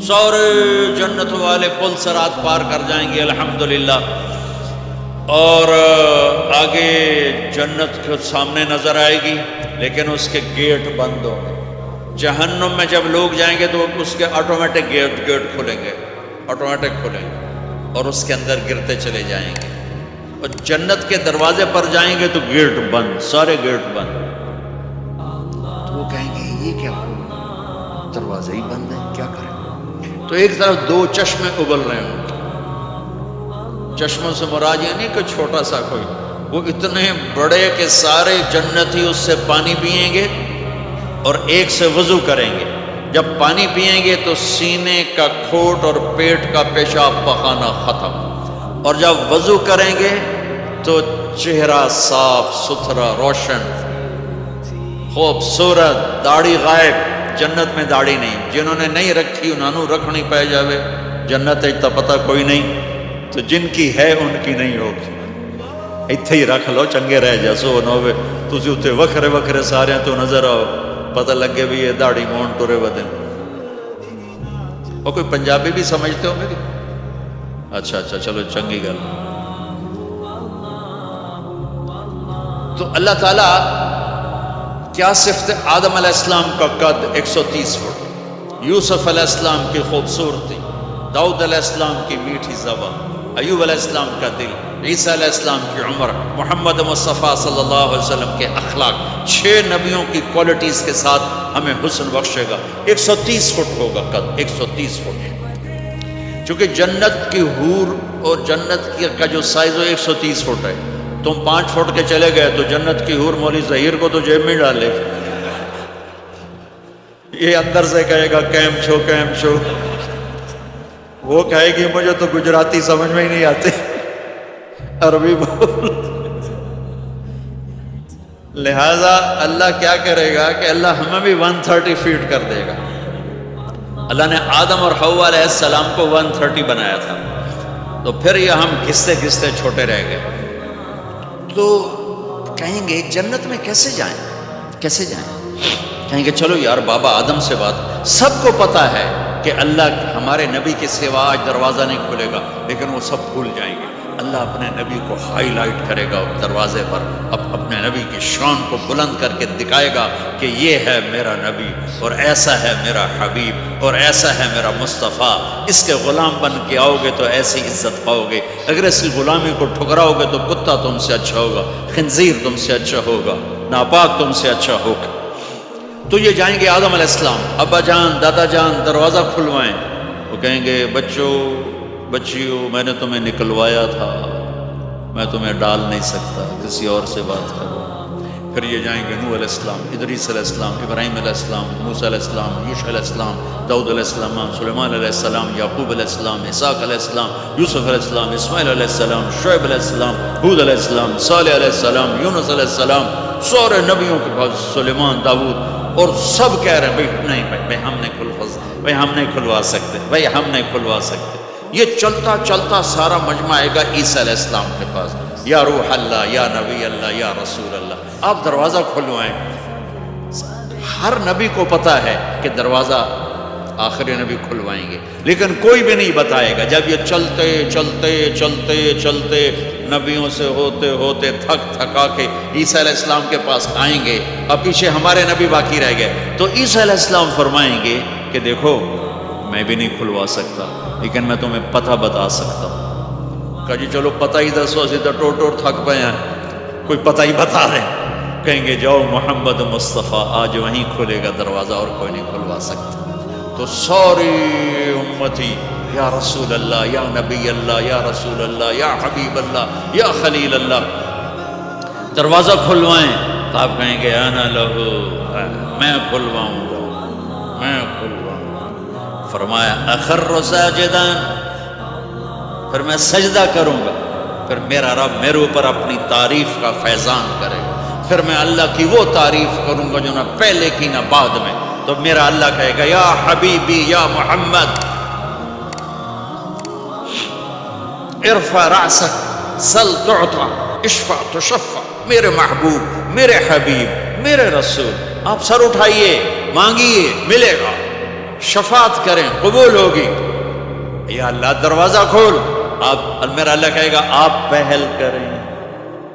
سارے جنت والے پل صراط پار کر جائیں گے الحمدللہ، اور آگے جنت کے سامنے نظر آئے گی لیکن اس کے گیٹ بند ہوں گے۔ جہنم میں جب لوگ جائیں گے تو اس کے آٹومیٹک گیٹ کھلیں گے، آٹومیٹک کھلیں گے اور اس کے اندر گرتے چلے جائیں گے، اور جنت کے دروازے پر جائیں گے تو گیٹ بند، سارے گیٹ بند۔ تو وہ کہیں گے یہ کیا ہوا، دروازے ہی بند ہیں، کیا کریں؟ تو ایک طرف دو چشمے ابل رہے ہوں گے، چشموں سے مراد یہ نہیں کہ چھوٹا سا کوئی، وہ اتنے بڑے کہ سارے جنتی اس سے پانی پئیں گے اور ایک سے وضو کریں گے۔ جب پانی پئیں گے تو سینے کا کھوٹ اور پیٹ کا پیشاب پخانہ ختم، اور جب وضو کریں گے تو چہرہ صاف ستھرا روشن خوبصورت، داڑھی غائب۔ جنت میں داڑھی نہیں، جنہوں نے نہیں رکھی انہوں رکھنی پہ جاوے، جنت تا پتہ کوئی نہیں، تو جن کی ہے ان کی نہیں ہوگی۔ اتھے ہی رکھ لو، چنگے رہ جاسو نہ ہوئے تسی اتھے وکھرے وکھرے سارے تو نظر آؤ، پتہ لگے بھی یہ داڑھی مون ٹورے ودن۔ اور کوئی پنجابی بھی سمجھتے ہو میری؟ اچھا چلو چنگی گل۔ تو اللہ تعالیٰ کیا صفت آدم علیہ السلام کا قد 130 فٹ، یوسف علیہ السلام کی خوبصورتی، داؤد علیہ السلام کی میٹھی زبان، ایوب علیہ السلام کا دل، عیسیٰ علیہ السلام کی عمر، محمد مصطفیٰ صلی اللہ علیہ وسلم کے اخلاق، 6 نبیوں کی کوالٹیز کے ساتھ ہمیں حسن بخشے گا۔ 130 فٹ ہوگا قد، 130 فٹ، چونکہ جنت کی حور اور جنت کا جو سائز ہے 130 فٹ ہے۔ تم 5 فٹ کے چلے گئے تو جنت کی حور مولوی ظہیر کو تو جیب میں ڈالے، یہ اندر سے کہے گا کیم چھو، وہ کہے گی مجھے تو گجراتی سمجھ میں ہی نہیں آتے، عربی بول۔ لہذا اللہ کیا کرے گا کہ اللہ ہمیں بھی 130 فیٹ کر دے گا۔ اللہ نے آدم اور حوا علیہ السلام کو 130 بنایا تھا، تو پھر یہ ہم گھستے گھستے چھوٹے رہ گئے۔ تو کہیں گے جنت میں کیسے جائیں؟ کہیں گے چلو یار بابا آدم سے بات، سب کو پتا ہے کہ اللہ ہمارے نبی کے سوا آج دروازہ نہیں کھلے گا، لیکن وہ سب بھول جائیں گے۔ اللہ اپنے نبی کو ہائی لائٹ کرے گا دروازے پر، اپنے نبی کی شان کو بلند کر کے دکھائے گا کہ یہ ہے میرا نبی، اور ایسا ہے میرا حبیب، اور ایسا ہے میرا مصطفیٰ۔ اس کے غلام بن کے آؤ گے تو ایسی عزت پاؤ گے، اگر اس کی غلامی کو ٹھکراؤ گے تو کتا تم سے اچھا ہوگا، خنزیر تم سے اچھا ہوگا، ناپاک تم سے اچھا ہوگا۔ تو یہ جائیں گے آدم علیہ السلام، ابا جان دادا جان دروازہ کھلوائیں۔ وہ کہیں گے بچیو میں نے تمہیں نکلوایا تھا، میں تمہیں ڈال نہیں سکتا، کسی اور سے بات کرو۔ پھر یہ جائیں گے نوح علیہ السلام، ادریس علیہ السلام، ابراہیم علیہ السلام، موسیٰ علیہ السلام، یوشع علیہ السلام، داؤد علیہ السلام، سلیمان علیہ السلام، یعقوب علیہ السلام، اسحاق علیہ السلام، یوسف علیہ السلام، اسماعیل علیہ السلام، شعیب علیہ السلام، ہود علیہ السلام، صالح علیہ السلام، یونس علیہ السلام، سارے نبیوں کے پاس، سلیمان، داؤد، اور سب کہہ رہے ہیں بھائی ہم نہیں کھلوا سکتے۔ یہ چلتا چلتا سارا مجمع آئے گا عیسیٰ علیہ السلام کے پاس، یا روح اللہ، یا نبی اللہ، یا رسول اللہ، آپ دروازہ کھلوائیں۔ ہر نبی کو پتا ہے کہ دروازہ آخری نبی کھلوائیں گے، لیکن کوئی بھی نہیں بتائے گا۔ جب یہ چلتے چلتے چلتے چلتے نبیوں سے ہوتے ہوتے تھکا کے عیسیٰ علیہ السلام کے پاس آئیں گے، اب پیچھے ہمارے نبی باقی رہ گئے، تو عیسیٰ علیہ السلام فرمائیں گے کہ دیکھو میں بھی نہیں کھلوا سکتا، لیکن میں تمہیں پتہ بتا سکتا ہوں۔ کہا جی چلو پتہ ہی دسو، اسی تو ٹور تھک پئے ہیں، کوئی پتہ ہی بتا رہے ہیں۔ کہیں گے جاؤ محمد مصطفیٰ، آج وہیں کھلے گا دروازہ اور کوئی نہیں کھلوا سکتا۔ تو ساری امتی یا رسول اللہ، یا نبی اللہ، یا رسول اللہ، یا حبیب اللہ، یا خلیل اللہ، دروازہ کھلوائیں۔ تو آپ کہیں گے انا لہو، میں کھلواؤں گا۔ فرمایا اخر ساجدان، پھر میں سجدہ کروں گا، پھر میرا رب میرے اوپر اپنی تعریف کا فیضان کرے گا، پھر میں اللہ کی وہ تعریف کروں گا جو نہ پہلے کی نہ بعد میں۔ تو میرا اللہ کہے گا یا حبیبی یا محمد ارفع رأسک سل تعطا اشفع تشفع، میرے محبوب، میرے حبیب، میرے رسول، آپ سر اٹھائیے، مانگیے، ملے گا، شفاعت کریں قبول ہوگی. یا اللہ دروازہ کھول. آپ میرا اللہ کہے گا آپ پہل کریں،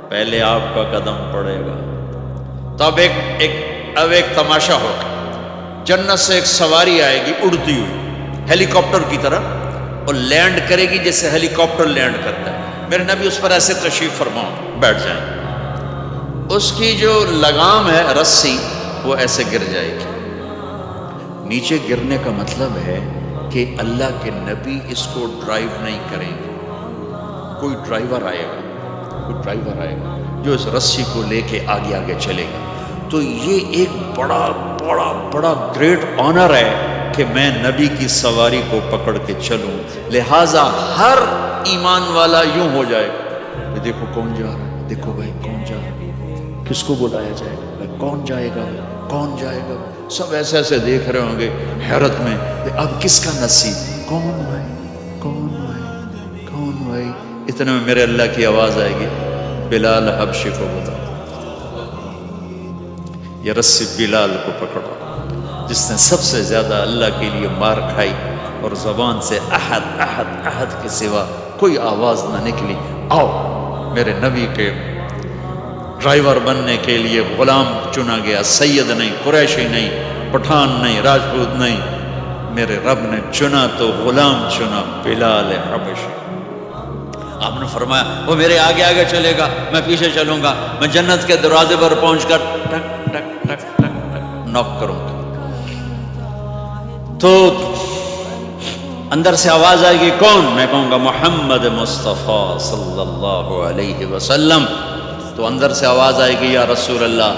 پہلے آپ کا قدم پڑے گا. تو اب ایک تماشا ہوگا. جنت سے ایک سواری آئے گی اڑتی ہوئی ہیلی کاپٹر کی طرح، اور لینڈ کرے گی جیسے ہیلی کاپٹر لینڈ کرتا ہے. میرے نبی اس پر ایسے تشریف فرماؤ بیٹھ جائیں. اس کی جو لگام ہے رسی وہ ایسے گر جائے گی. نیچے گرنے کا مطلب ہے کہ اللہ کے نبی اس کو ڈرائیو نہیں کریں گے. کوئی ڈرائیور آئے گا جو اس رسی کو لے کے آگے آگے چلے گا. تو یہ ایک بڑا بڑا بڑا گریٹ آنر ہے کہ میں نبی کی سواری کو پکڑ کے چلوں. لہٰذا ہر ایمان والا یوں ہو جائے کہ دیکھو کون جا رہا ہے، دیکھو بھائی کون جا رہا ہے، کس کو بلایا جائے گا، کون جائے گا، کون جائے گا. سب ایسے ایسے دیکھ رہے ہوں گے حیرت میں، اب کس کا نصیب، کون بھائی کون بھائی کون بھائی. اتنے میں میرے اللہ کی آواز آئے گی بلال حبشی کو بتا. یہ رسی بلال کو پکڑو جس نے سب سے زیادہ اللہ کے لیے مار کھائی اور زبان سے احد احد احد کے سوا کوئی آواز نہ نکلی. آؤ میرے نبی کے ڈرائیور بننے کے لیے غلام چنا گیا. سید نہیں، قریشی نہیں، پٹھان نہیں، راجپوت نہیں، میرے رب نے چنا تو غلام چنا بلال حبشی. آپ نے فرمایا وہ میرے آگے آگے چلے گا، میں پیچھے چلوں گا، میں جنت کے دروازے پر پہنچ کر ٹک ٹک ٹک ٹک ٹک نوک کروں گا. تو اندر سے آواز آئے گی کون؟ میں کہوں گا محمد مصطفیٰ صلی اللہ علیہ وسلم. تو اندر سے آواز آئے گی یا رسول اللہ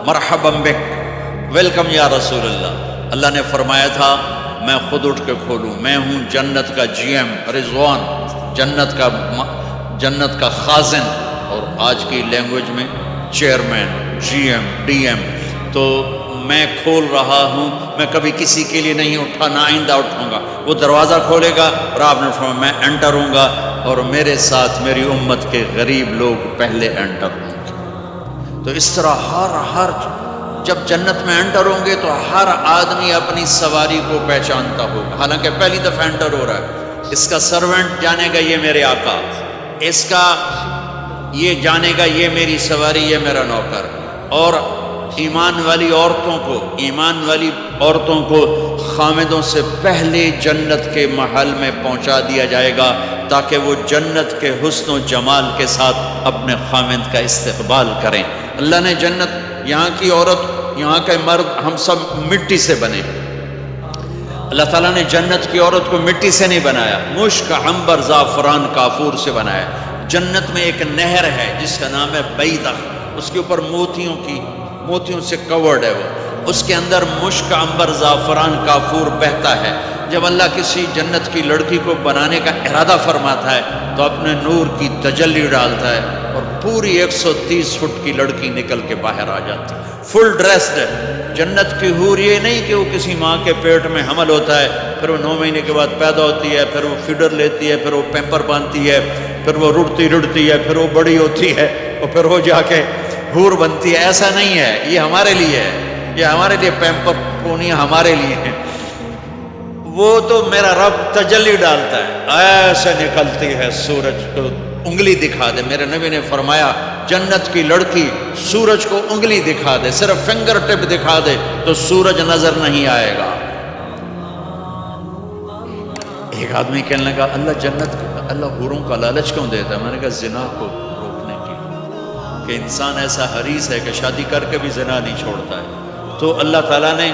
مرحبا بک، ویلکم یا رسول اللہ. اللہ نے فرمایا تھا میں خود اٹھ کے کھولوں، میں ہوں جنت کا جی ایم رضوان، جنت کا خازن، اور آج کی لینگویج میں chairman, G M, D M. تو میں کھول رہا ہوں، میں کبھی کسی کے لیے نہیں اٹھا، نہ آئندہ اٹھوں گا. وہ دروازہ کھولے گا اور آپ نے فرمایا میں انٹر ہوں گا اور میرے ساتھ میری امت کے غریب لوگ پہلے انٹر ہوں گے. تو اس طرح ہر جب جنت میں انٹر ہوں گے تو ہر آدمی اپنی سواری کو پہچانتا ہوگا. حالانکہ پہلی دفعہ انٹر ہو رہا ہے. اس کا سرونٹ جانے گا یہ میرے آقا، اس کا یہ جانے گا یہ میری سواری، یہ میرا نوکر. اور ایمان والی عورتوں کو خامدوں سے پہلے جنت کے محل میں پہنچا دیا جائے گا تاکہ وہ جنت کے حسن و جمال کے ساتھ اپنے خامد کا استقبال کریں. اللہ نے جنت، یہاں کی عورت، یہاں کے مرد، ہم سب مٹی سے بنے. اللہ تعالیٰ نے جنت کی عورت کو مٹی سے نہیں بنایا، مشک، عنبر، زعفران، کافور سے بنایا. جنت میں ایک نہر ہے جس کا نام ہے بیضہ، اس کے اوپر موتیوں سے کورڈ ہے. وہ اس کے اندر مشک، عنبر، زعفران، کافور بہتا ہے. جب اللہ کسی جنت کی لڑکی کو بنانے کا ارادہ فرماتا ہے تو اپنے نور کی تجلی ڈالتا ہے اور پوری 130 فٹ کی لڑکی نکل کے باہر آ جاتی ہے، فل ڈریسڈ ہے. جنت کی حور یہ نہیں کہ وہ کسی ماں کے پیٹ میں حمل ہوتا ہے، پھر وہ 9 مہینے کے بعد پیدا ہوتی ہے، پھر وہ فیڈر لیتی ہے، پھر وہ پیمپر باندھتی ہے، پھر وہ رڑتی ہے، پھر وہ بڑی ہوتی ہے اور پھر وہ جا کے حور بنتی ہے. ایسا نہیں ہے، یہ ہمارے لیے ہے، یہ ہمارے لیے پیمپر پونیاں ہمارے لیے ہیں. وہ تو میرا رب تجلی ڈالتا ہے، ایسے نکلتی ہے سورج کو انگلی دکھا دے. میرے نبی نے فرمایا جنت کی لڑکی سورج کو انگلی دکھا دے، صرف فنگر ٹپ دکھا دے تو سورج نظر نہیں آئے گا. ایک آدمی کہنے لگا اللہ حوروں کا لالچ کیوں دیتا ہے؟ میں نے کہا زنا کو روکنے کے لیے، کہ انسان ایسا حریص ہے کہ شادی کر کے بھی زنا نہیں چھوڑتا ہے. تو اللہ تعالیٰ نے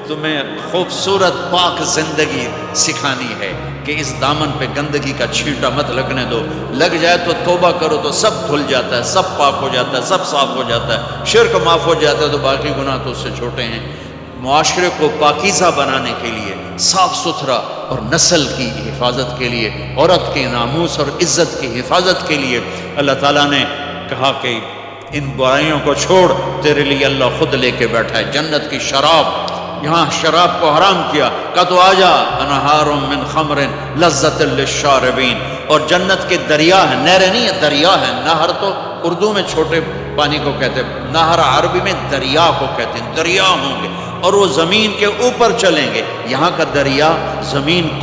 تمہیں خوبصورت پاک زندگی سکھانی ہے کہ اس دامن پہ گندگی کا چھینٹا مت لگنے دو. لگ جائے تو توبہ کرو تو سب دھل جاتا ہے، سب پاک ہو جاتا ہے، سب صاف ہو جاتا ہے، شرک معاف ہو جاتا ہے تو باقی گناہ تو اس سے چھوٹے ہیں. معاشرے کو پاکیزہ بنانے کے لیے، صاف ستھرا، اور نسل کی حفاظت کے لیے، عورت کے ناموس اور عزت کی حفاظت کے لیے اللہ تعالیٰ نے کہا کہ ان برائیوں کو چھوڑ، تیرے لیے اللہ خود لے کے بیٹھا ہے جنت کی شراب. یہاں شراب کو حرام کیا، کہا تو آجا انہار من خمر لذت للشاربین. اور جنت کے دریا ہیں، نہریں نہیں ہیں، دریا ہیں. نہر تو اردو میں چھوٹے پانی کو کہتے ہیں، نہر عربی میں دریا کو کہتے ہیں. دریا ہوں گے اور وہ زمین کے اوپر چلیں گے. یہاں کا دریا زمین